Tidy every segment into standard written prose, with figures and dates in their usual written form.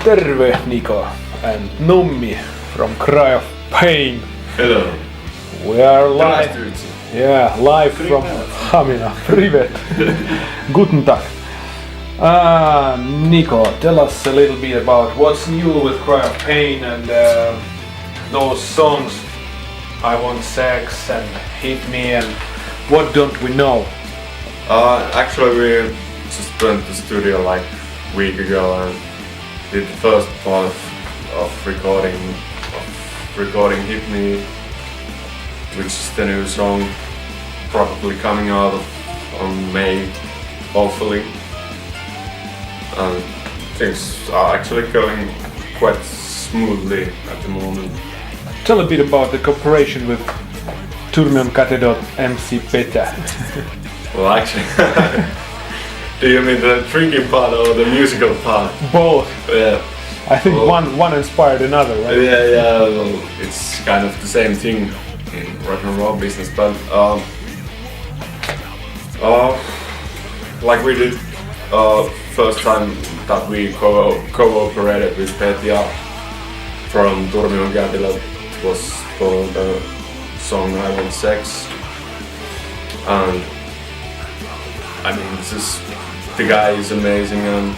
Terve, Nico and Nummi from Cry of Pain. Hello. We are live. Live from Hamina. Privet. Guten Tag. Nico, tell us a little bit about what's new with Cry of Pain and those songs I Want Sex and Hit Me and what don't we know? Actually, we just went to the studio like a week ago and did the first part of recording Hit Me, which is the new song, probably coming out on May, hopefully. And things are actually going quite smoothly at the moment. Tell a bit about the cooperation with Turmion Katedot MC Petä. Well, actually, do you mean the drinking part or the musical part? Both. Yeah. I think one inspired another, right? Yeah. Well, it's kind of the same thing in rock and roll business, but like we did first time that we cooperated with Petya from Turmion Katedot, it was called the song I Want Sex, and I mean the guy is amazing and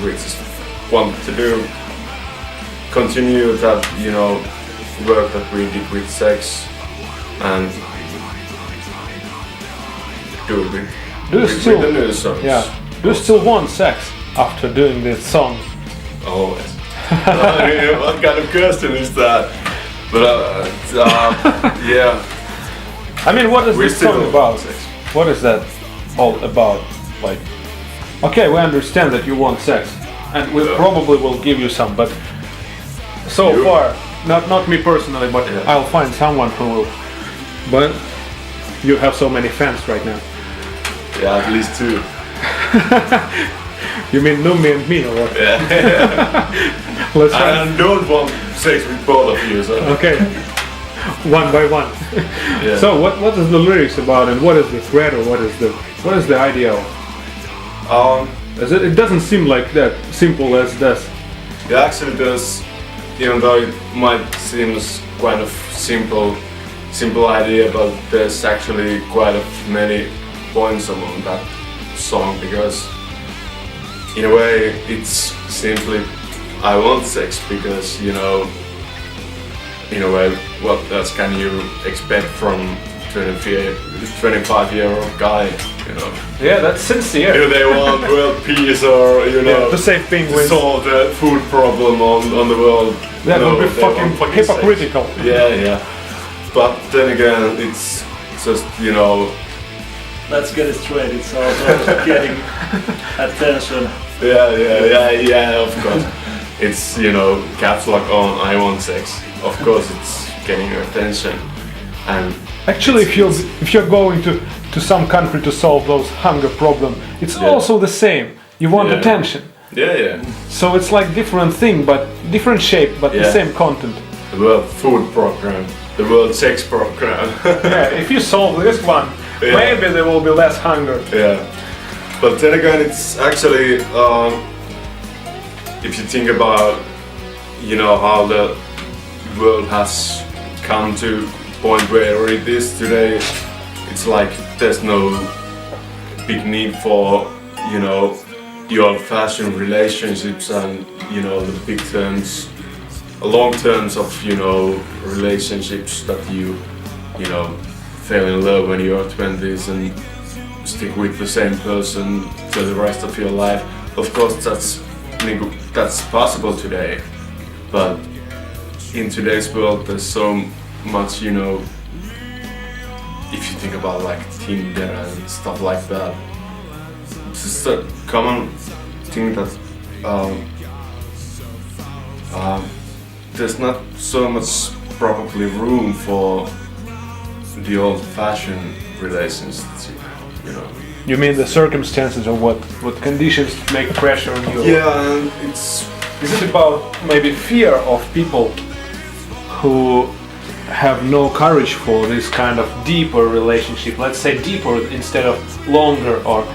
we just want to continue that, you know, work that we did with sex and do it with the new songs. Yeah. Do you still want sex after doing this song? Always. What kind of question is that? But yeah. I mean, what is this song about? Sex. What is that all about? Like, okay, we understand that you want sex, and we probably will give you some, but so far, not me personally, but I'll find someone who will. But you have so many fans right now. Yeah, at least two. You mean Nummi and me, or what? Yeah. Let's I don't want sex with both of you, so. Okay. One by one. Yeah. So what is the lyrics about, and what is the thread, or what is the idea? It doesn't seem like that simple as this. It actually does, even though it might seem quite a simple idea, but there's actually quite many points along that song, because in a way it's simply I want sex, because, you know, in a way, what else can you expect from 25-year-old guy, you know? Yeah, that's sincere. Do they want world peace, or, you know, to save penguins, solve the food problem on the world? That would be fucking hypocritical. Sex. Yeah. But then again, it's just, you know. Let's get it straight. It's also getting attention. Yeah, of course. It's, you know, caps lock on I want sex. Of course it's getting attention. And actually, if you're going to some country to solve those hunger problem, it's also the same. You want attention. Yeah. So it's like different thing, but different shape, but the same content. The World Food Program, the World Sex Program. Yeah, if you solve this one, maybe there will be less hunger. Yeah. But then again, it's actually, if you think about, you know, how the world has come to point where it is today, it's like there's no big need for, you know, the old-fashioned relationships and, you know, the big terms, long terms of, you know, relationships that you know, fell in love when you're 20s and stick with the same person for the rest of your life. Of course, that's possible today, but in today's world there's so much, you know, if you think about like Tinder and stuff like that, it's just a common thing that there's not so much probably room for the old-fashioned relations, you know. You mean the circumstances, or what conditions make pressure on you? Yeah, and is it about maybe fear of people who have no courage for this kind of deeper relationship? Let's say deeper instead of longer, or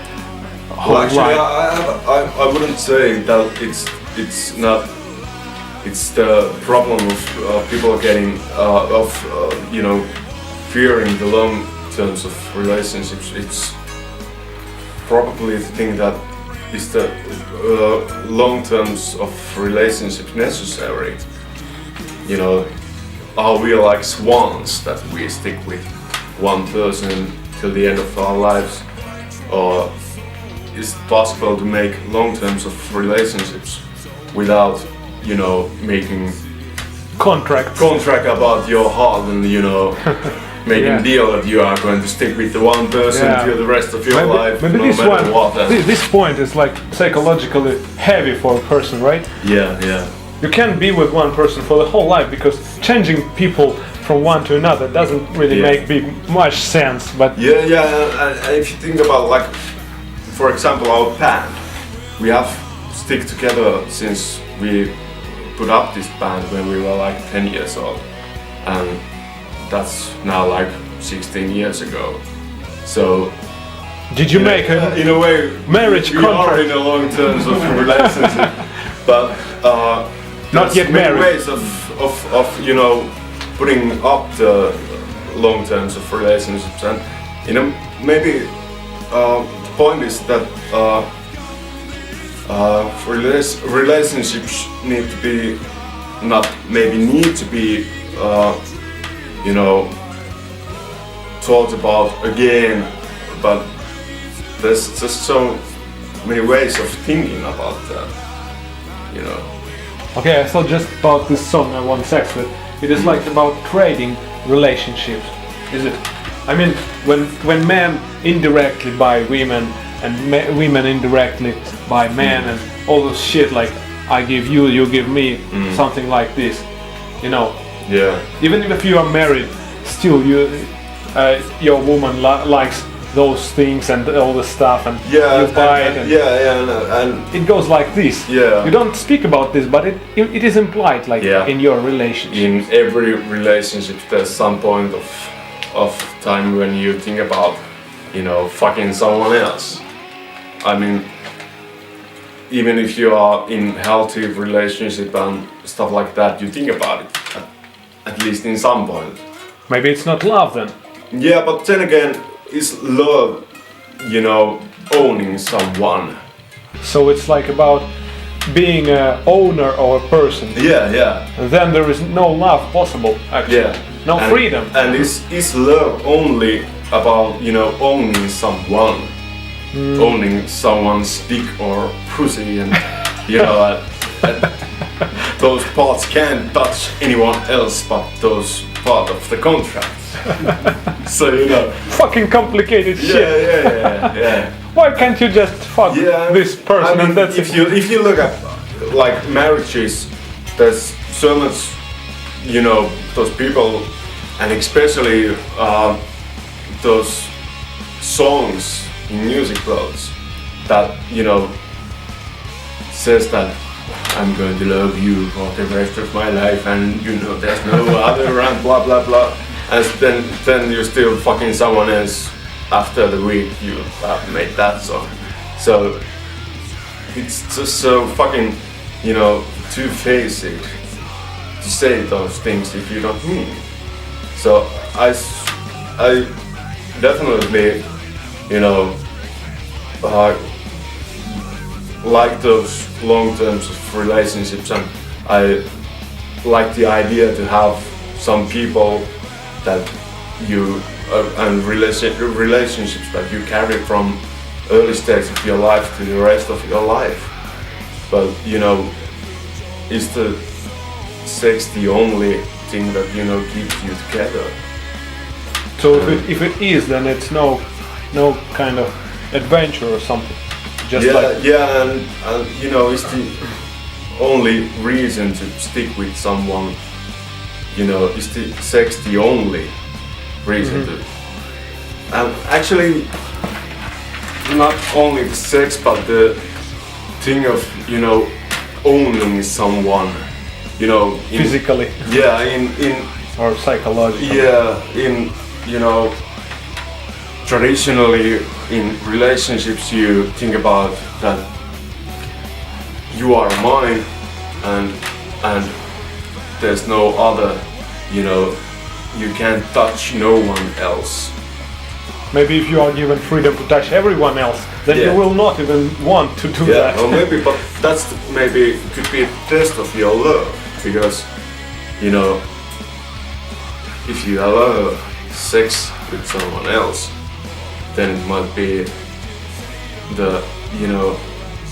Well, actually, I wouldn't say that it's it's not. It's the problem of people getting you know, fearing the long terms of relationships. It's probably the thing that is the long terms of relationships necessary. You know, are we like swans that we stick with one person till the end of our lives, or is it possible to make long terms of relationships without, you know, making Contract. contract about your heart and, you know, making Yeah. deal that you are going to stick with the one person Yeah. till the rest of your life, maybe no this matter one, what. this point is like psychologically heavy for a person, right? Yeah. You can't be with one person for the whole life because changing people from one to another doesn't really Yeah. make much sense. But Yeah, and if you think about, like, for example, our band, we have stick together since we put up this band when we were like 10 years old, and that's now like 16 years ago. So did you make a in a way marriage we contract? are in a long terms of relationship, but Not there's yet many married. ways of you know, putting up the long terms of relationships, and you know, maybe the point is that relationships need to be need to be you know, thought about again, but there's just so many ways of thinking about that, you know. Okay, I thought just about this song I Want Sex With. It is like about trading relationships, is it? I mean, when men indirectly buy women and women indirectly buy men and all this shit, like I give you, you give me, something like this, you know. Yeah. Even if you are married, still your woman likes those things and all the stuff, and Yeah, you buy it. And and it goes like this. Yeah. You don't speak about this, but it is implied, like Yeah. in your relationship. in every relationship there's some point of time when you think about, you know, fucking someone else. I mean, even if you are in healthy relationship and stuff like that, you think about it at least in some point. Maybe it's not love then. Yeah, but then again, is love, you know, owning someone? So it's like about being a owner of a person. Yeah. And then there is no love possible, actually. Yeah. No And- freedom. And is love only about, you know, owning someone? Owning someone's dick or pussy, and you know, those parts can't touch anyone else but those part of the contract. So, you know. Fucking complicated shit. Yeah. Why can't you just fuck Yeah, this person I mean, and that's if you look at like marriages, there's so much, you know, those people, and especially those songs in music clothes that, you know, says that I'm going to love you for the rest of my life, and you know there's no other, and blah blah blah, and then you're still fucking someone else after the week you have made that song. So it's just so fucking, you know, two-faced to say those things if you don't mean it. So I definitely, you know, like those long terms of relationships, and I like the idea to have some people that you and relationships that you carry from early stage of your life to the rest of your life. But you know, is the sex the only thing that, you know, keeps you together? So if it is, then it's no kind of adventure or something. Just like and you know, it's the only reason to stick with someone. You know, is the sex the only reason to? And actually, not only the sex, but the thing of, you know, owning someone. You know, in, physically yeah, in or psychologically. yeah, in, you know, traditionally in relationships you think about that you are mine, and there's no other, you know, you can't touch no one else. Maybe if you are given freedom to touch everyone else, then Yeah. you will not even want to do Yeah, that. well maybe, but that's maybe could be a test of your love, because, you know, if you allow sex with someone else, then it might be the, you know,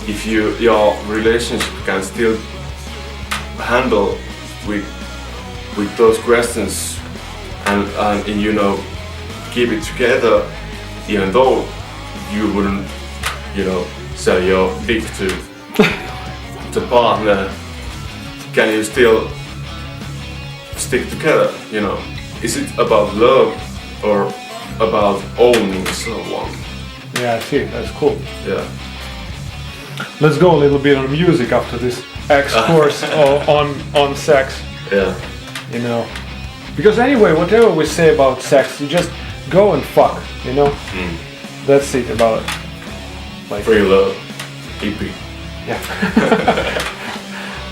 if your relationship can still handle with those questions and you know, keep it together, even though you wouldn't, you know, sell your dick to the partner, can you still stick together, you know? Is it about love or about owning someone? Yeah, I see. That's cool. Yeah. Let's go a little bit on music after this X-course on sex, Yeah. you know. Because anyway, whatever we say about sex, you just go and fuck, you know. That's it about it. Like Free love. EP. yeah.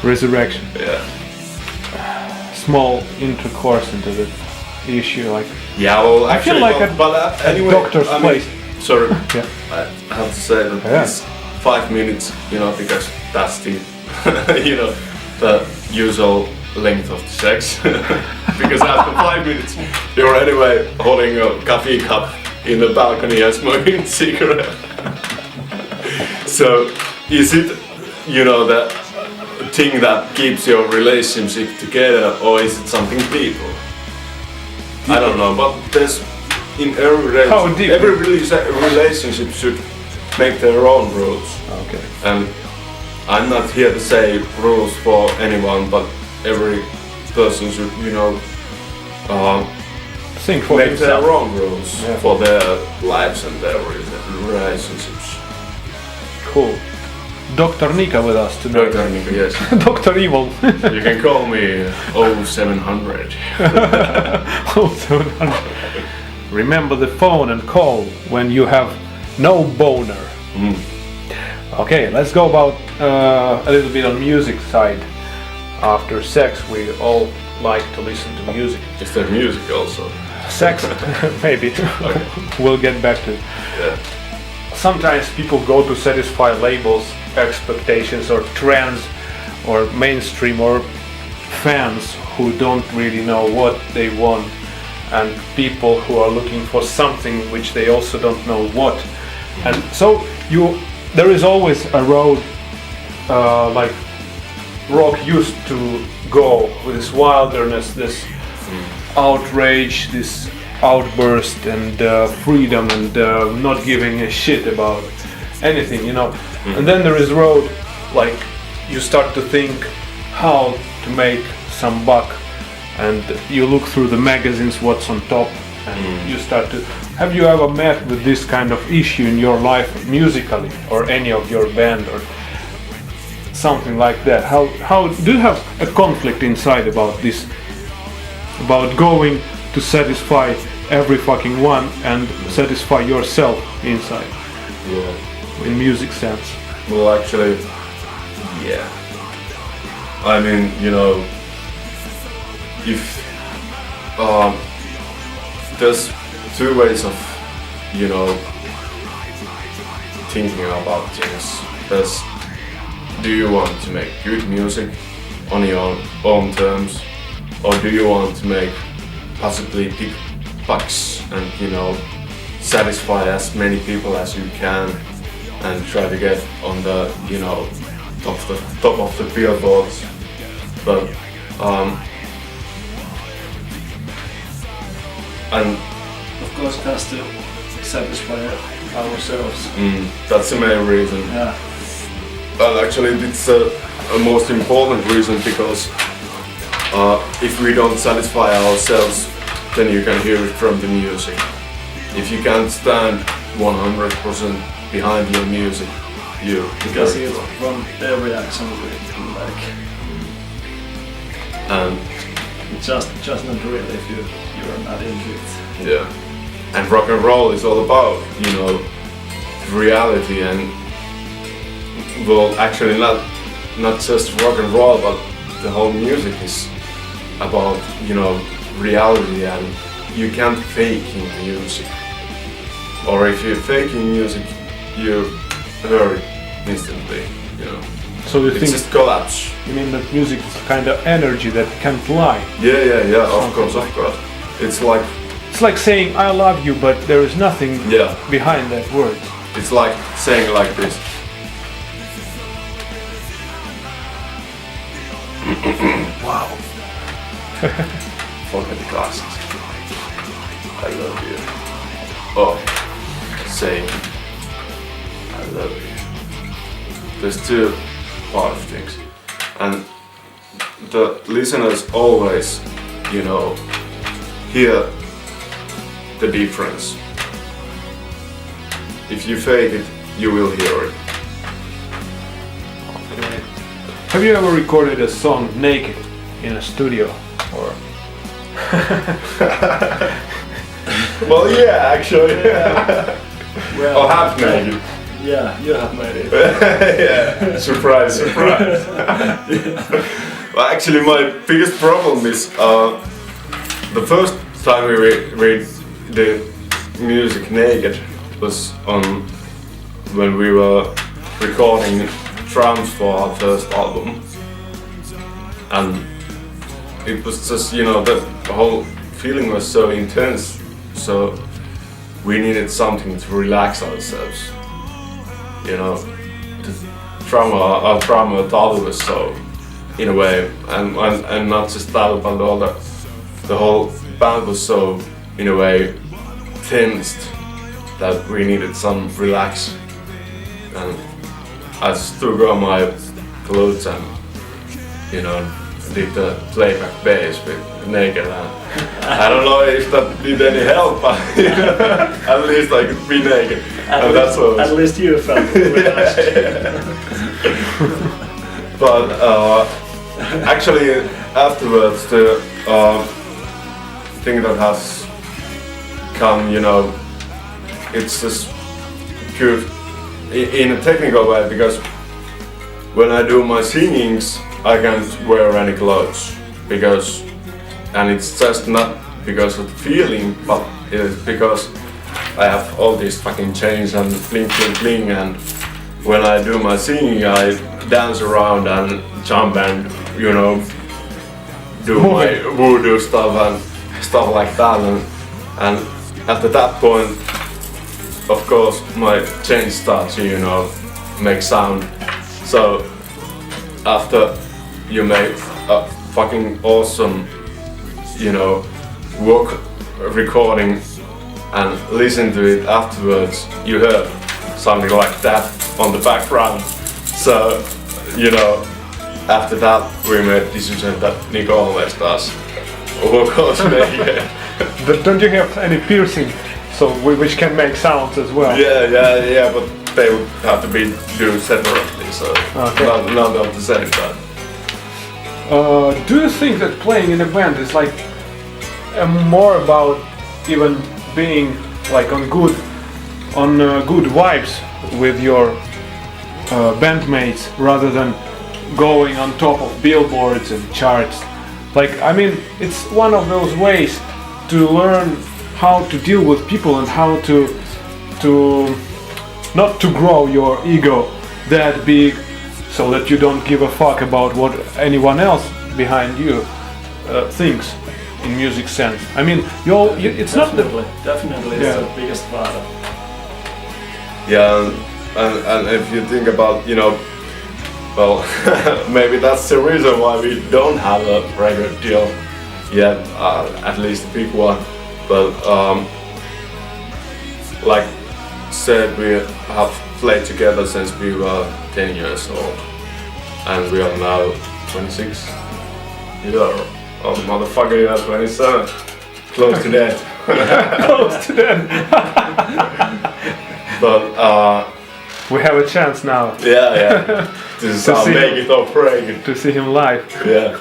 Resurrection. Yeah. Small intercourse into the issue, like Yeah, well, I feel actually, like but a anyway, doctor's I mean, place. Sorry, Yeah. I have to say that Yeah. it's 5 minutes, you know, because that's the, you know, the usual length of the sex. Because after 5 minutes, you're anyway holding a coffee cup in the balcony and smoking a cigarette. So, is it, you know, the thing that keeps your relationship together, or is it something deeper? I don't know, but there's in How deep? every relationship should make their own rules. Okay. And I'm not here to say rules for anyone, but every person should, you know, Think for make himself. their own rules Yeah. for their lives and their relationships. Cool. Dr. Nika with us tonight. Dr. Nico, yes. Dr. Evil. You can call me 0700. Oh, 700. Remember the phone and call when you have no boner. Okay, let's go about a little bit on music side. After sex, we all like to listen to music. Is there music also? Sex, maybe. We'll get back to it. Yeah. Sometimes people go to satisfy labels, expectations, or trends, or mainstream, or fans who don't really know what they want, and people who are looking for something which they also don't know what. And so there is always a road like rock used to go, with this wilderness, this outrage, this outburst, and freedom, and not giving a shit about anything, you know. And then there is road like you start to think how to make some buck, and you look through the magazines what's on top, and you start to. Have you ever met with this kind of issue in your life musically, or any of your band, or something like that? How do you have a conflict inside about this, about going to satisfy every fucking one and satisfy yourself inside, Yeah. in music sense? Well, actually, yeah. I mean, you know, if there's two ways of, you know, thinking about things. There's, do you want to make good music on your own terms, or do you want to make possibly big bucks and, you know, satisfy as many people as you can and try to get on the, you know, top of the billboards. But and Of course, it has to satisfy ourselves. that's the main reason. Yeah. Well, actually, it's a most important reason, because if we don't satisfy ourselves, then you can hear it from the music. If you can't stand 100% behind your music, you Because it's from every action we like. And Just not really if you're not into it. yeah, and rock and roll is all about, you know, reality, and well, actually not not just rock and roll, but the whole music is about, you know, reality, and you can't fake in music. Or if you're faking music, you hear it instantly, you know. So you It's think just collapse. you mean that music is kind of energy that can't lie? Yeah, of Something course, like of course. It's like, It's like saying I love you, but there is nothing yeah, behind that word. it's like saying like this. Wow. Forget the glasses. I love you. Oh, saying I love you. There's two part of things, and the listeners always, you know, hear the difference. If you fake it, you will hear it. Have you ever recorded a song naked in a studio? Or Well, yeah, actually. Well, Or half naked. yeah, you have made it. Yeah, surprise, surprise. Well, actually, my biggest problem is the first time we did music naked was on when we were recording drums for our first album, and it was just, you know, the whole feeling was so intense, so we needed something to relax ourselves. You know, our drummer Talu was so, in a way, and not just Talu, but all the whole band was so, in a way, tensed that we needed some relax. And I just took on my clothes and, you know, did the playback bass with naked, and I don't know if that did any help, but you know, at least I could be naked. And that's what At least you felt relaxed. But actually afterwards the thing that has come, you know, it's just good in a technical way, because when I do my singings I can't wear any clothes, and it's just not because of the feeling, but it's because I have all these fucking chains and bling bling bling, and when I do my singing I dance around and jump and, you know, do my voodoo stuff and stuff like that, and at that point of course my chains start to, you know, make sound. So after you make a fucking awesome, you know, work recording and listen to it afterwards, you heard something like that on the background. So, you know, after that we made decision that Nico always does vocals naked. But don't you have any piercing, so which can make sounds as well? Yeah, but they would have to be do separately, so Okay. not at the same time. Do you think that playing in a band is like more about even being like on good vibes with your bandmates rather than going on top of billboards and charts? Like, I mean, it's one of those ways to learn how to deal with people and how to not to grow your ego that big so that you don't give a fuck about what anyone else behind you thinks in music sense. I mean, it's Definitely it's Yeah. the biggest part of Yeah, and if you think about, you know, well, maybe that's the reason why we don't have a record deal yet, at least a big one. But like said, we have played together since we were 10 years old, and we are now 26. Yeah, oh motherfucker, you are 27. Close to that. close to that. But We have a chance now yeah. This is To how see- make it or break it. to see him live. Yeah.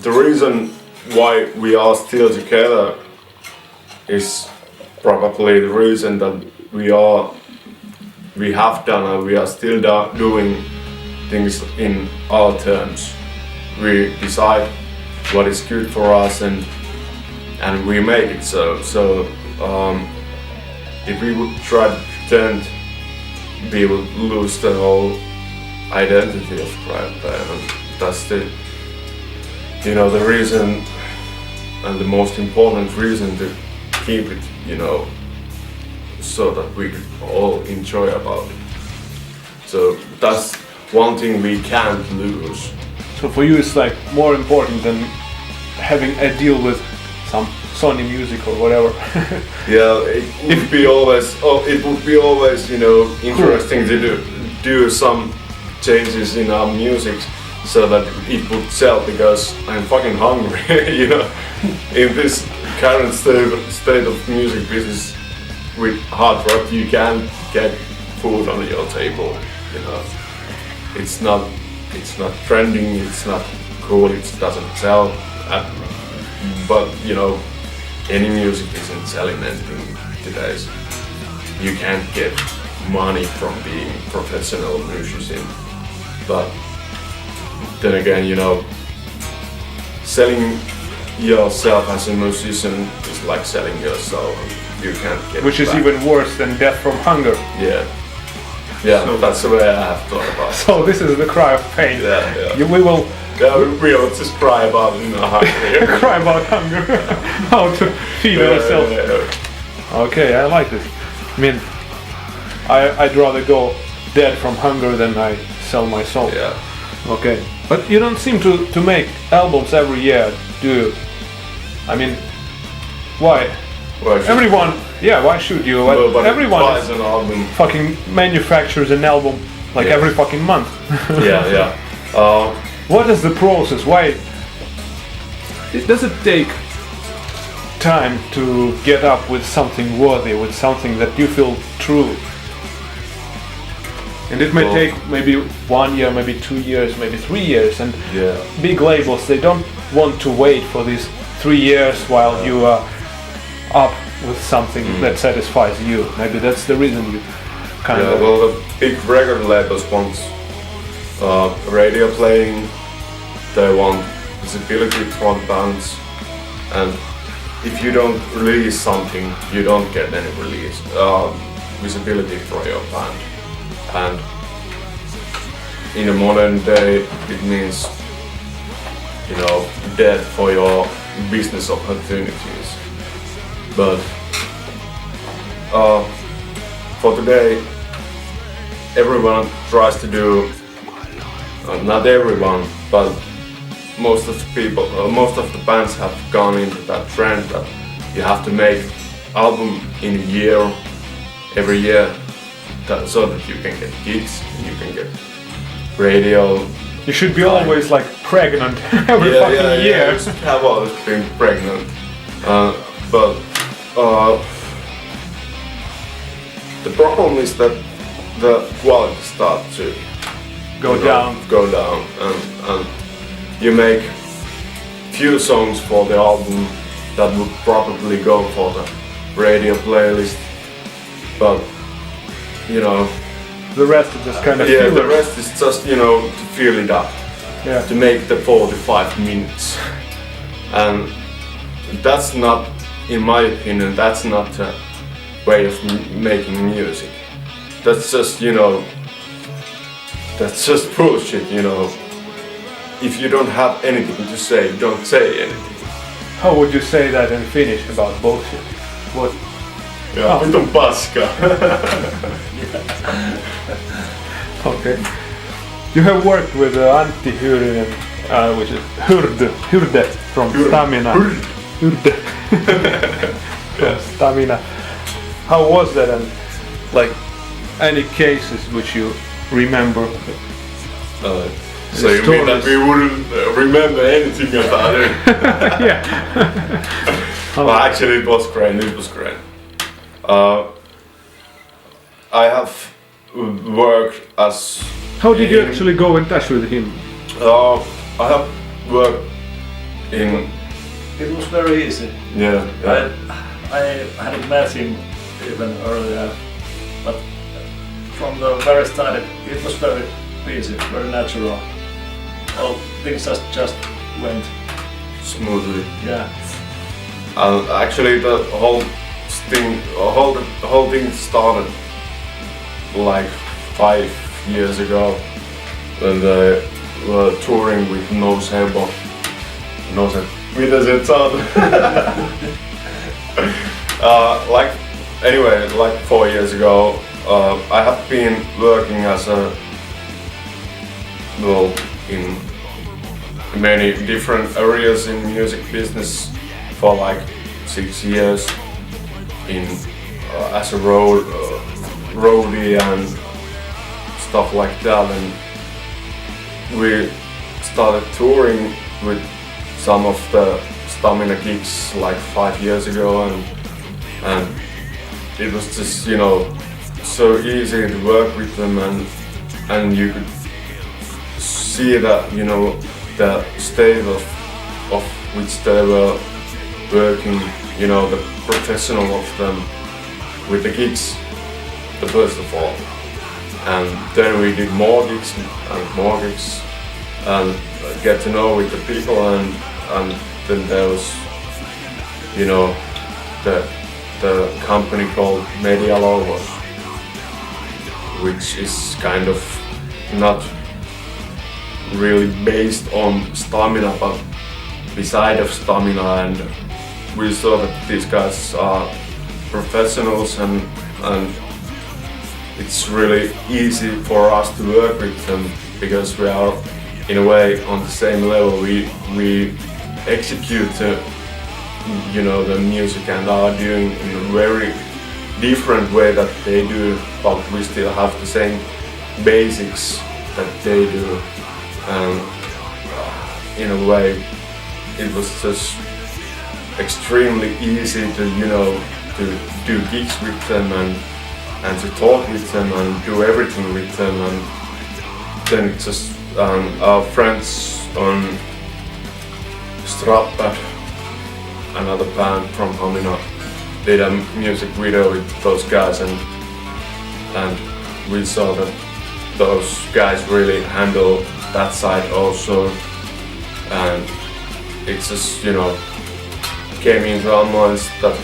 The reason why we are still together is probably the reason that we are we have done and we are still doing things in our terms. We decide what is good for us and we make it so. So if we would try to pretend, we would lose the whole identity of Crime Band, and that's the the reason and the most important reason to keep it, so that we could all enjoy about it. So that's one thing we can't lose. So for you it's like more important than having a deal with some Sony Music or whatever. Yeah, it would be always interesting to do some changes in our music so that it would sell, because I'm fucking hungry. In this current state of music business with hard rock, you can't get food on your table. It's not trending, it's not cool, it doesn't sell. But any music isn't selling anything today. So you can't get money from being professional musician. But then again, selling yourself as a musician is like selling your soul. You can't get which is back. even worse than death from hunger. Yeah, so that's the way I have thought about it. So this is the cry of pain. Yeah. We will We'll just cry about it in a hunger. cry about hunger. How to feed ourselves. Okay, I like this. I mean, I'd rather go dead from hunger than I sell my soul. Yeah. Okay, but you don't seem to make albums every year, do you? I mean, why? Why should Everyone, why should you? nobody Everyone buys is an album? fucking manufactures an album like Yeah. every fucking month. Yeah. What is the process? Why does it take time to get up with something worthy, with something that you feel true? And it may Well, take maybe 1 year, maybe 2 years, maybe 3 years. And Yeah. big labels, they don't want to wait for these 3 years while you are up with something that satisfies you. Maybe that's the reason you kind of. Well, the big record labels want radio playing, they want visibility from bands, and if you don't release something, you don't get any visibility for your band. And in a modern day, it means death for your business opportunities. But for today, everyone tries to do, not everyone, but most of the people, most of the bands have gone into that trend that you have to make album in a year, every year, so that you can get gigs, and you can get radio. You should be always like pregnant every fucking year. You should have always been pregnant. But the problem is that the quality starts to Go down. and you make few songs for the album that would probably go for the radio playlist, but The rest is just kind of the filler. rest is just to fill it up, Yeah. to make the 45 minutes, and that's not, in my opinion, that's not a way of making music. That's just that's just bullshit. If you don't have anything to say, don't say anything. How would you say that in Finnish about bullshit? What? Ja, vitun paska. Okay. You have worked with Antti Hyrinen, which is Hyrde from Stamina. Hyrde. From Stamina. How was that, and like any cases which you remember? So you mean that we wouldn't remember anything about it? Yeah. Well, actually, it was great. I have worked as. How did you actually go in touch with him? I have worked in. It was very easy. Yeah. I hadn't met him even earlier, but from the very start it was very easy, very natural. All things just went. Smoothly. Yeah. Actually, the whole thing started like 5 years ago when they were touring with Nose Hebo. Nose Mitä se saat? Anyway, like 4 years ago, I have been working as in many different areas in music business for like 6 years as a roadie and stuff like that, and we started touring with some of the Stamina gigs like 5 years ago, and it was just, you know, so easy to work with them, and you could see that, you know, the state of which they were working, you know, the professional of them with the gigs, the first of all. And then we did more gigs and get to know with the people, and then there was, you know, the company called Media Logos, which is kind of not really based on Stamina, but beside of Stamina, and we saw that these guys are professionals, and it's really easy for us to work with them because we are in a way on the same level. We execute you know, the music and are doing in a very different way that they do, but we still have the same basics that they do. And in a way, it was just extremely easy to, you know, to do gigs with them and to talk with them and do everything with them. And then it's just our friends on Strappat, another band from Hamina, did a music video with those guys, and we saw that those guys really handle that side also, and it just, you know, came into our minds that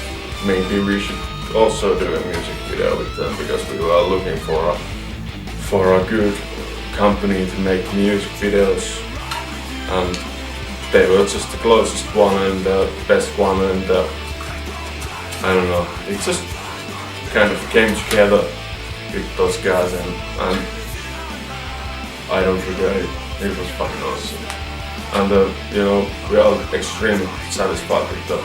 maybe we should also do a music video with them, because we were looking for a good company to make music videos, and they were just the closest one and the best one, and I don't know, it just kind of came together with those guys, and I don't regret it. It was fucking awesome, and you know, we are extremely satisfied with the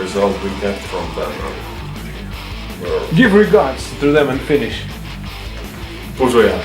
result we get from them. Give regards to them and finish. Pusuja.